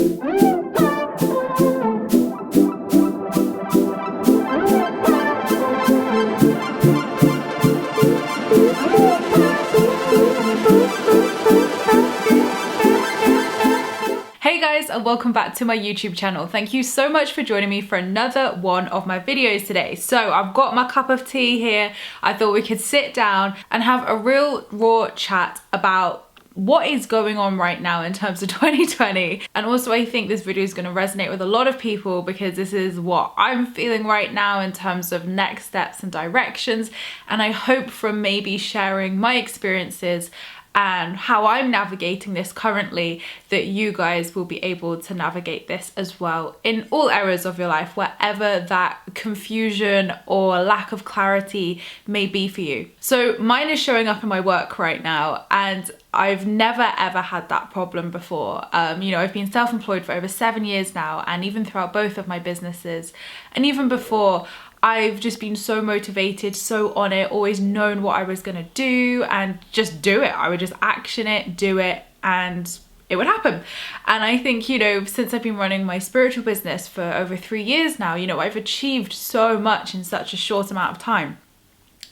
Hey guys, and welcome back to my YouTube channel. Thank you so much for joining me for another one of my videos today. So I've got my cup of tea here. I thought we could sit down and have a real raw chat about what is going on right now in terms of 2020. And also I think this video is going to resonate with a lot of people because this is what I'm feeling right now in terms of next steps and directions. And I hope from maybe sharing my experiences and how I'm navigating this currently, that you guys will be able to navigate this as well in all areas of your life, wherever that confusion or lack of clarity may be for you. So mine is showing up in my work right now, and I've never ever had that problem before. You know, I've been self-employed for over 7 years now, and even throughout both of my businesses, and even before, I've just been so motivated, so on it, always known what I was gonna do and just do it. I would just action it, do it, and it would happen. And I think, you know, since I've been running my spiritual business for over 3 years now, you know, I've achieved so much in such a short amount of time,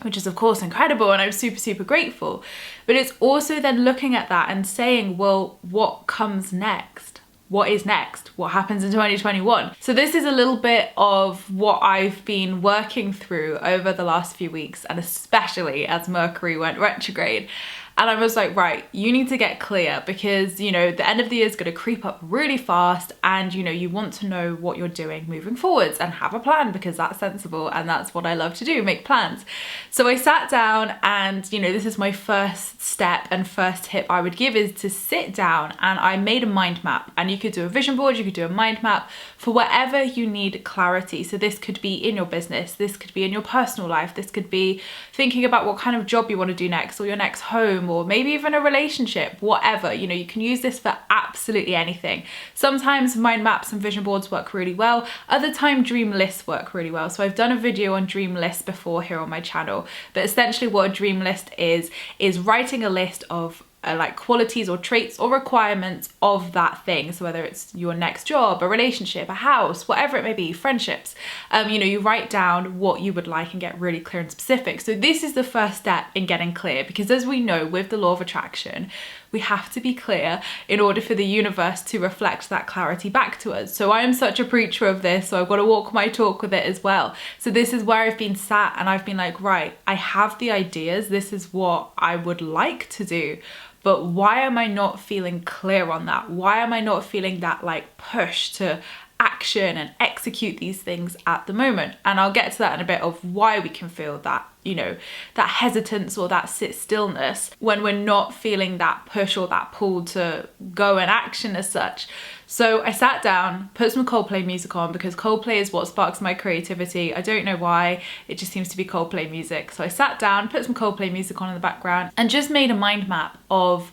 which is of course incredible, and I'm super, super grateful. But it's also then looking at that and saying, well, what comes next? What is next? What happens in 2021? So this is a little bit of what I've been working through over the last few weeks, and especially as Mercury went retrograde. And I was like, right, you need to get clear, because, you know, the end of the year is going to creep up really fast, and, you know, you want to know what you're doing moving forwards and have a plan, because that's sensible and that's what I love to do, make plans. So I sat down, and, you know, this is my first step and first tip I would give, is to sit down, and I made a mind map. And you could do a vision board, you could do a mind map for wherever you need clarity. So this could be in your business, this could be in your personal life, this could be thinking about what kind of job you want to do next, or your next home, or maybe even a relationship, whatever. You know, you can use this for absolutely anything. Sometimes mind maps and vision boards work really well. Other time dream lists work really well. So I've done a video on dream lists before here on my channel, but essentially what a dream list is writing a list of like qualities or traits or requirements of that thing. So whether it's your next job, a relationship, a house, whatever it may be, friendships, you know, you write down what you would like and get really clear and specific. So this is the first step in getting clear, because as we know with the law of attraction, we have to be clear in order for the universe to reflect that clarity back to us. So I am such a preacher of this, so I've got to walk my talk with it as well. So this is where I've been sat, and I've been like, right, I have the ideas, this is what I would like to do, but why am I not feeling clear on that? Why am I not feeling that like push to action and execute these things at the moment? And I'll get to that in a bit, of why we can feel that, you know, that hesitance or that sit stillness when we're not feeling that push or that pull to go and action as such. So I sat down, put some Coldplay music on, because Coldplay is what sparks my creativity. I don't know why, it just seems to be Coldplay music. So I sat down, put some Coldplay music on in the background, and just made a mind map of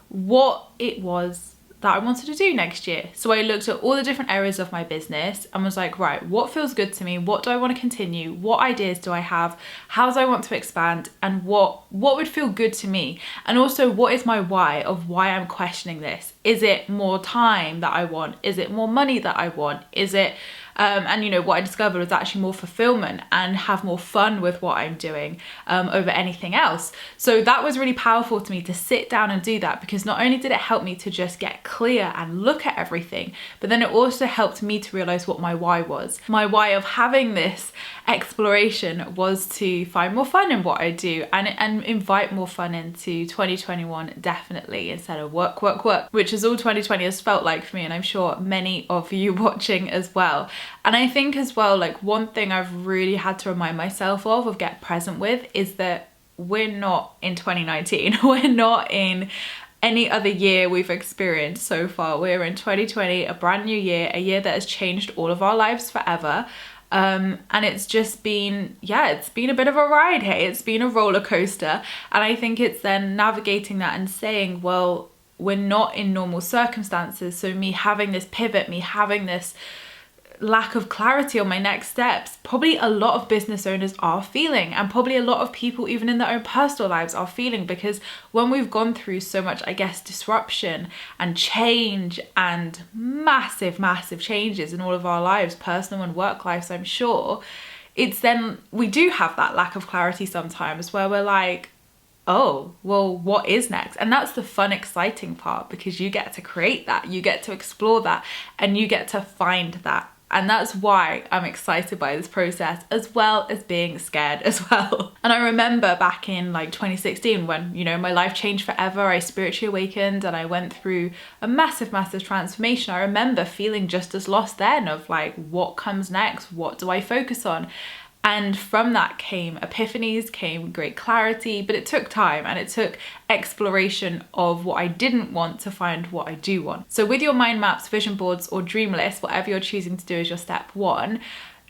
what it was that I wanted to do next year. So I looked at all the different areas of my business and was like, right, what feels good to me? What do I want to continue? What ideas do I have? How do I want to expand? And what would feel good to me? And also, what is my why of why I'm questioning this? Is it more time that I want? Is it more money that I want? Is it and you know, what I discovered was actually more fulfillment and have more fun with what I'm doing over anything else. So that was really powerful to me, to sit down and do that, because not only did it help me to just get clear and look at everything, but then it also helped me to realize what my why was. My why of having this exploration was to find more fun in what I do, and invite more fun into 2021, definitely, instead of work, which is all 2020 has felt like for me, and I'm sure many of you watching as well. And I think as well, like, one thing I've really had to remind myself of get present with, is that we're not in 2019. We're not in any other year we've experienced so far. We're in 2020, a brand new year, a year that has changed all of our lives forever. And it's just been, yeah, it's been a bit of a ride, hey, it's been a roller coaster. And I think it's then navigating that and saying, well, we're not in normal circumstances. So me having this pivot, me having this lack of clarity on my next steps probably a lot of business owners are feeling, and probably a lot of people even in their own personal lives are feeling, because when we've gone through so much, I guess, disruption and change and massive changes in all of our lives, personal and work lives, I'm sure, it's then we do have that lack of clarity sometimes where we're like, oh, well, what is next? And that's the fun, exciting part, because you get to create that, you get to explore that, and you get to find that. And that's why I'm excited by this process, as well as being scared as well. And I remember back in like 2016 when, you know, my life changed forever, I spiritually awakened and I went through a massive transformation. I remember feeling just as lost then, of like, what comes next? What do I focus on? And from that came epiphanies, came great clarity, but it took time and it took exploration of what I didn't want to find what I do want. So with your mind maps, vision boards, or dream list, whatever you're choosing to do as your step one,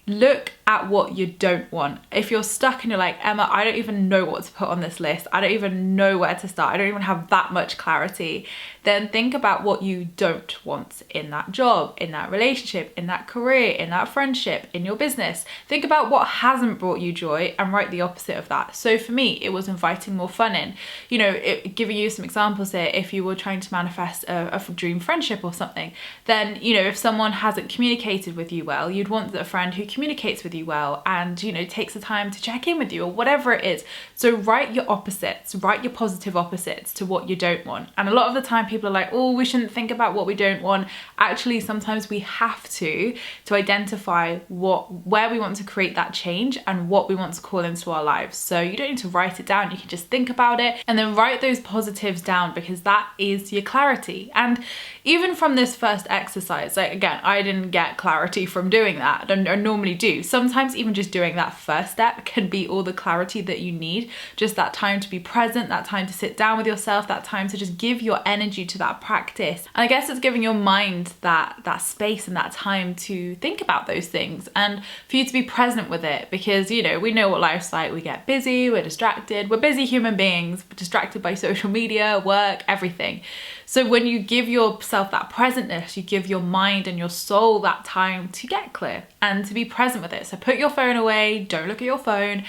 look at what you don't want. If you're stuck and you're like, Emma, I don't even know what to put on this list, I don't even know where to start, I don't even have that much clarity, then think about what you don't want in that job, in that relationship, in that career, in that friendship, in your business. Think about what hasn't brought you joy and write the opposite of that. So for me, it was inviting more fun in. You know, giving you some examples here, if you were trying to manifest a dream friendship or something, then, you know, if someone hasn't communicated with you well, you'd want a friend who communicates with you well and, you know, takes the time to check in with you, or whatever it is. So write your opposites, write your positive opposites to what you don't want. And a lot of the time people are like, oh, we shouldn't think about what we don't want. Actually, sometimes we have to identify where we want to create that change and what we want to call into our lives. So you don't need to write it down, you can just think about it and then write those positives down, because that is your clarity. And even from this first exercise, like, again, I didn't get clarity from doing that, I normally do. Sometimes even just doing that first step can be all the clarity that you need. Just that time to be present, that time to sit down with yourself, that time to just give your energy to that practice. And I guess it's giving your mind that space and that time to think about those things and for you to be present with it, because, you know, we know what life's like. We get busy, we're distracted, we're busy human beings, distracted by social media, work, everything. So when you give yourself that presentness, you give your mind and your soul that time to get clear and to be present with it. So put your phone away, don't look at your phone,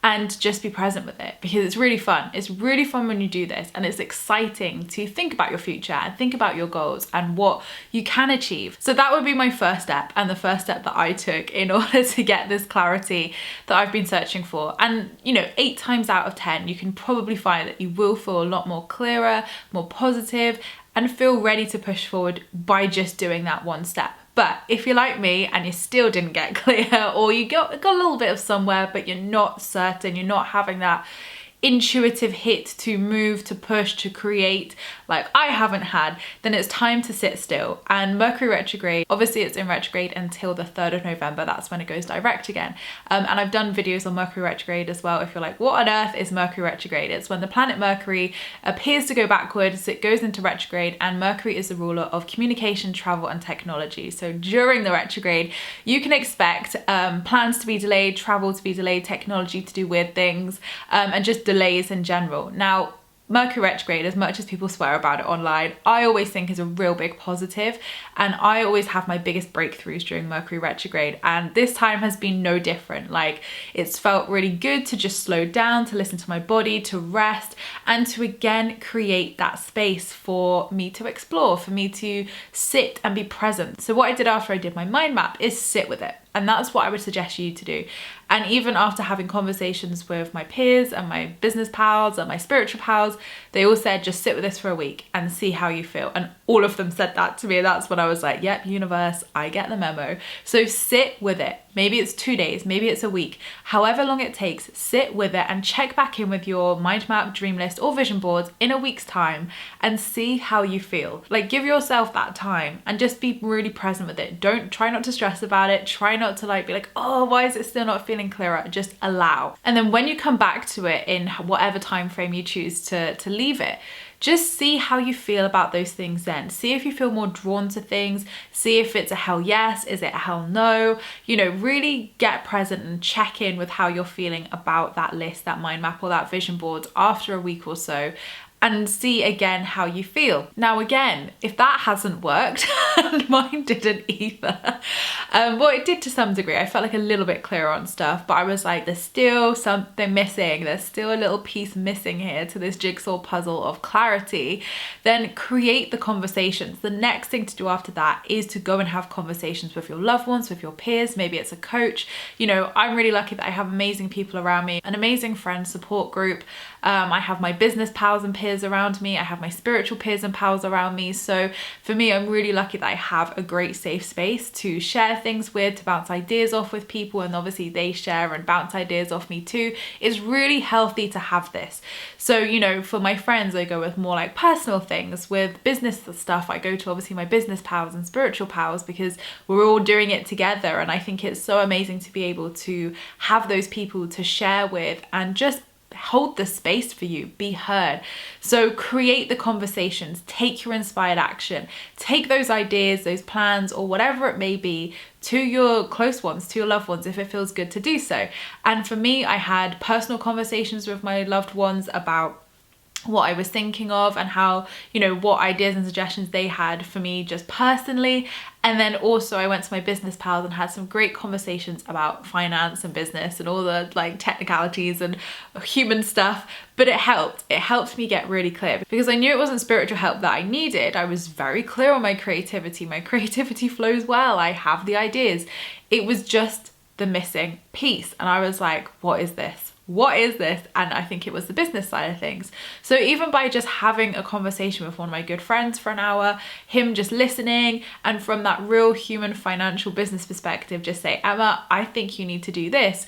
and just be present with it, because it's really fun. It's really fun when you do this, and it's exciting to think about your future and think about your goals and what you can achieve. So that would be my first step, and the first step that I took in order to get this clarity that I've been searching for. And, you know, 8 times out of 10, you can probably find that you will feel a lot more clearer, more positive, and feel ready to push forward by just doing that one step. But if you're like me and you still didn't get clear, or you got a little bit of somewhere, but you're not certain, you're not having that intuitive hit to move, to push, to create, like I haven't had, then it's time to sit still. And Mercury retrograde, obviously it's in retrograde until the 3rd of November, that's when it goes direct again. And I've done videos on Mercury retrograde as well. If you're like, what on earth is Mercury retrograde? It's when the planet Mercury appears to go backwards, it goes into retrograde, and Mercury is the ruler of communication, travel, and technology. So during the retrograde, you can expect plans to be delayed, travel to be delayed, technology to do weird things, and just delays in general. Now, Mercury retrograde, as much as people swear about it online, I always think is a real big positive, and I always have my biggest breakthroughs during Mercury retrograde, and this time has been no different. Like, it's felt really good to just slow down, to listen to my body, to rest, and to again create that space for me to explore, for me to sit and be present. So what I did after I did my mind map is sit with it. And that's what I would suggest you to do. And even after having conversations with my peers and my business pals and my spiritual pals, they all said, just sit with this for a week and see how you feel. And all of them said that to me. And that's when I was like, yep, universe, I get the memo. So sit with it. Maybe it's 2 days, maybe it's a week, however long it takes, sit with it and check back in with your mind map, dream list, or vision boards in a week's time and see how you feel. Like, give yourself that time and just be really present with it. Try not to stress about it. Try not to be like, oh, why is it still not feeling clearer? Just allow. And then when you come back to it in whatever time frame you choose to leave it, just see how you feel about those things then. See if you feel more drawn to things. See if it's a hell yes, is it a hell no? You know, really get present and check in with how you're feeling about that list, that mind map, or that vision board after a week or so, and see again how you feel. Now again, if that hasn't worked, and mine didn't either, Well, it did to some degree. I felt like a little bit clearer on stuff, but I was like, there's still something missing. There's still a little piece missing here to this jigsaw puzzle of clarity. Then create the conversations. The next thing to do after that is to go and have conversations with your loved ones, with your peers. Maybe it's a coach. You know, I'm really lucky that I have amazing people around me, an amazing friend support group. I have my business pals and peers around me. I have my spiritual peers and pals around me. So for me, I'm really lucky that I have a great safe space to share things with, to bounce ideas off with people, and obviously they share and bounce ideas off me too. It's really healthy to have this. So, you know, for my friends, I go with more like personal things. With business stuff, I go to obviously my business pals and spiritual pals because we're all doing it together. And I think it's so amazing to be able to have those people to share with and just hold the space for you, be heard. So create the conversations, take your inspired action, take those ideas, those plans, or whatever it may be to your close ones, to your loved ones, if it feels good to do so. And for me, I had personal conversations with my loved ones about what I was thinking of and how, you know, what ideas and suggestions they had for me just personally. And then also I went to my business pals and had some great conversations about finance and business and all the like technicalities and human stuff. But it helped me get really clear because I knew it wasn't spiritual help that I needed. I was very clear on my creativity. My creativity flows well. I have the ideas. It was just the missing piece. And I was like, what is this? What is this? And I think it was the business side of things. So even by just having a conversation with one of my good friends for an hour, him just listening, and from that real human financial business perspective, just say, Emma, I think you need to do this.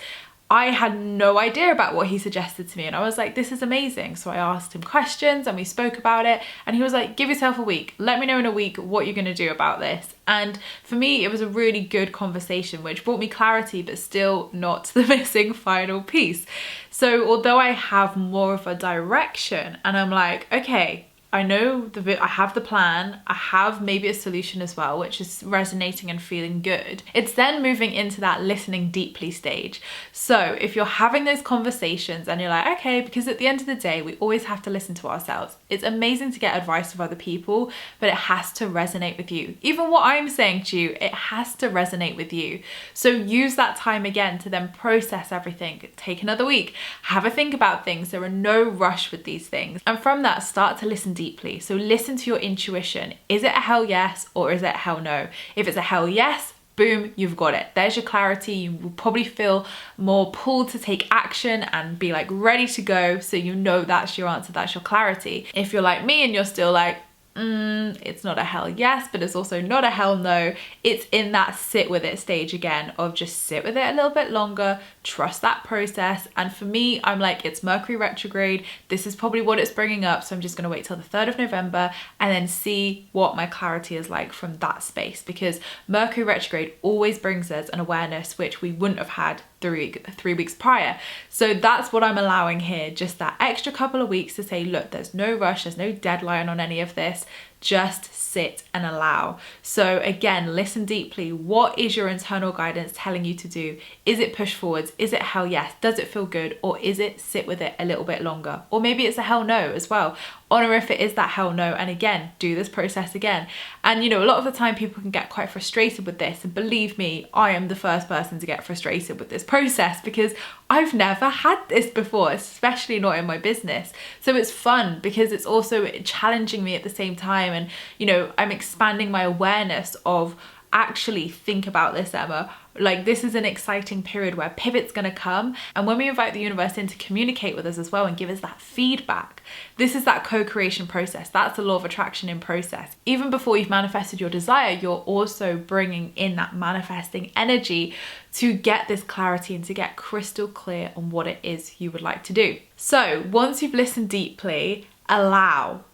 I had no idea about what he suggested to me, and I was like, this is amazing. So I asked him questions and we spoke about it, and he was like, give yourself a week. Let me know in a week what you're going to do about this. And for me, it was a really good conversation, which brought me clarity, but still not the missing final piece. So although I have more of a direction and I'm like, okay, I know I have the plan, I have maybe a solution as well, which is resonating and feeling good. It's then moving into that listening deeply stage. So if you're having those conversations and you're like, okay, because at the end of the day, we always have to listen to ourselves. It's amazing to get advice from other people, but it has to resonate with you. Even what I'm saying to you, it has to resonate with you. So use that time again to then process everything. Take another week, have a think about things. There are no rush with these things. And from that, start to listen deeply. So listen to your intuition. Is it a hell yes or is it a hell no? If it's a hell yes, boom, you've got it. There's your clarity. You will probably feel more pulled to take action and be like ready to go. So you know that's your answer, that's your clarity. If you're like me and you're still like, it's not a hell yes, but it's also not a hell no. It's in that sit with it stage again of just sit with it a little bit longer, trust that process. And for me, I'm like, it's Mercury retrograde. This is probably what it's bringing up. So I'm just going to wait till the 3rd of November and then see what my clarity is like from that space, because Mercury retrograde always brings us an awareness which we wouldn't have had 3 weeks prior. So that's what I'm allowing here, just that extra couple of weeks to say, look, there's no rush, there's no deadline on any of this. Just sit and allow. So again, listen deeply. What is your internal guidance telling you to do? Is it push forwards? Is it hell yes? Does it feel good? Or is it sit with it a little bit longer? Or maybe it's a hell no as well. Honor if it is that hell no, and again, do this process again. And you know, a lot of the time people can get quite frustrated with this, and believe me, I am the first person to get frustrated with this process because I've never had this before, especially not in my business. So it's fun because it's also challenging me at the same time, and you know, I'm expanding my awareness of actually think about this, Emma. Like, this is an exciting period where pivot's gonna come, and when we invite the universe in to communicate with us as well and give us that feedback, this is that co-creation process. That's the law of attraction in process. Even before you've manifested your desire, you're also bringing in that manifesting energy to get this clarity and to get crystal clear on what it is you would like to do. So once you've listened deeply, allow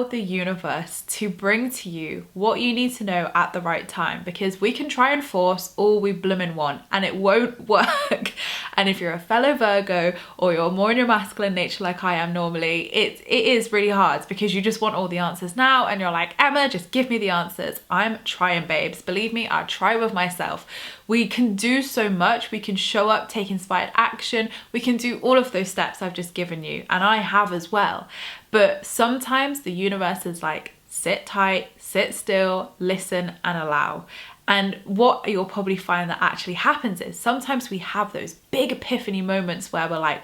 the universe to bring to you what you need to know at the right time, because we can try and force all we bloomin' want and it won't work. And if you're a fellow Virgo or you're more in your masculine nature like I am normally, it is really hard because you just want all the answers now and you're like, Emma, just give me the answers. I'm trying, babes. Believe me, I try with myself. We can do so much. We can show up, take inspired action. We can do all of those steps I've just given you, and I have as well. But sometimes the universe is like, sit tight, sit still, listen and allow. And what you'll probably find that actually happens is sometimes we have those big epiphany moments where we're like,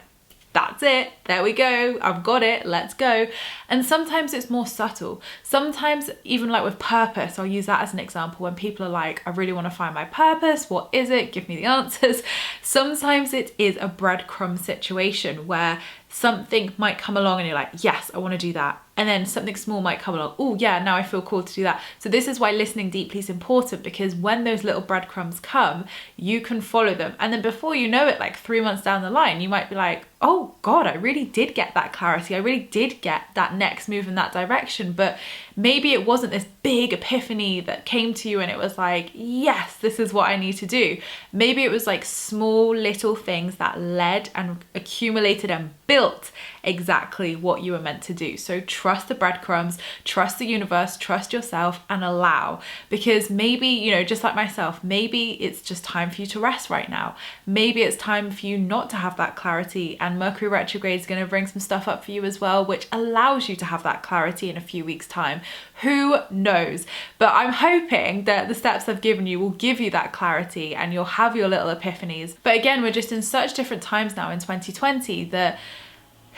that's it, there we go, I've got it, let's go. And sometimes it's more subtle. Sometimes even like with purpose, I'll use that as an example, when people are like, I really want to find my purpose, what is it, give me the answers. Sometimes it is a breadcrumb situation where something might come along and you're like, yes, I want to do that. And then something small might come along. Oh yeah, now I feel called to do that. So this is why listening deeply is important, because when those little breadcrumbs come, you can follow them. And then before you know it, like 3 months down the line, you might be like, oh God, I really did get that clarity. I really did get that next move in that direction. But maybe it wasn't this big epiphany that came to you and it was like, yes, this is what I need to do. Maybe it was like small little things that led and accumulated and built exactly what you were meant to do. So trust the breadcrumbs, trust the universe, trust yourself and allow. Because maybe, you know, just like myself, maybe it's just time for you to rest right now. Maybe it's time for you not to have that clarity, and Mercury Retrograde is going to bring some stuff up for you as well, which allows you to have that clarity in a few weeks' time. Who knows? But I'm hoping that the steps I've given you will give you that clarity and you'll have your little epiphanies. But again, we're just in such different times now in 2020 that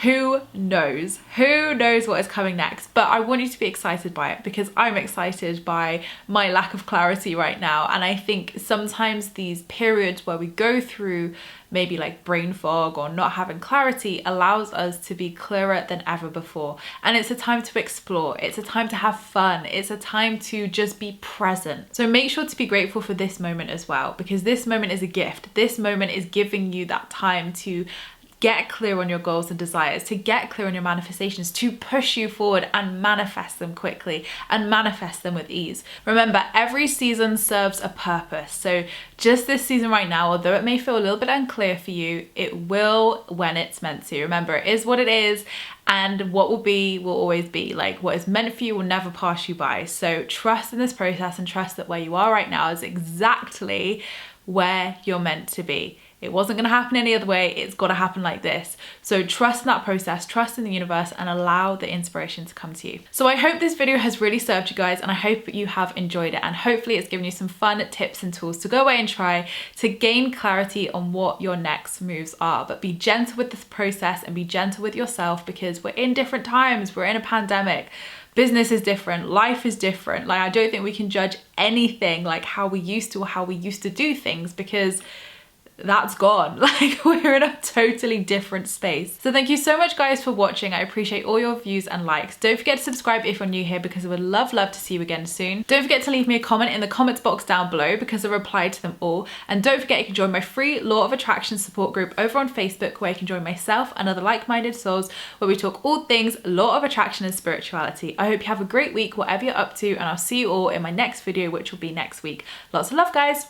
who knows? Who knows what is coming next? But I want you to be excited by it, because I'm excited by my lack of clarity right now. And I think sometimes these periods where we go through maybe like brain fog or not having clarity allows us to be clearer than ever before. And it's a time to explore. It's a time to have fun. It's a time to just be present. So make sure to be grateful for this moment as well, because this moment is a gift. This moment is giving you that time to get clear on your goals and desires, to get clear on your manifestations, to push you forward and manifest them quickly and manifest them with ease. Remember, every season serves a purpose. So just this season right now, although it may feel a little bit unclear for you, it will when it's meant to. Remember, it is what it is, and what will be will always be. Like, what is meant for you will never pass you by. So trust in this process and trust that where you are right now is exactly where you're meant to be. It wasn't going to happen any other way. It's got to happen like this. So trust in that process, trust in the universe, and allow the inspiration to come to you. So I hope this video has really served you guys, and I hope you have enjoyed it, and hopefully it's given you some fun tips and tools to go away and try to gain clarity on what your next moves are. But be gentle with this process and be gentle with yourself, because we're in different times. We're in a pandemic. Business is different, life is different. Like, I don't think we can judge anything like how we used to or how we used to do things, because that's gone. Like, we're in a totally different space. So thank you so much guys for watching. I appreciate all your views and likes. Don't forget to subscribe if you're new here, because I would love to see you again soon. Don't forget to leave me a comment in the comments box down below, because I reply to them all. And don't forget you can join my free Law of Attraction support group over on Facebook, where you can join myself and other like-minded souls, where we talk all things Law of Attraction and spirituality. I hope you have a great week, whatever you're up to, and I'll see you all in my next video, which will be next week. Lots of love, guys.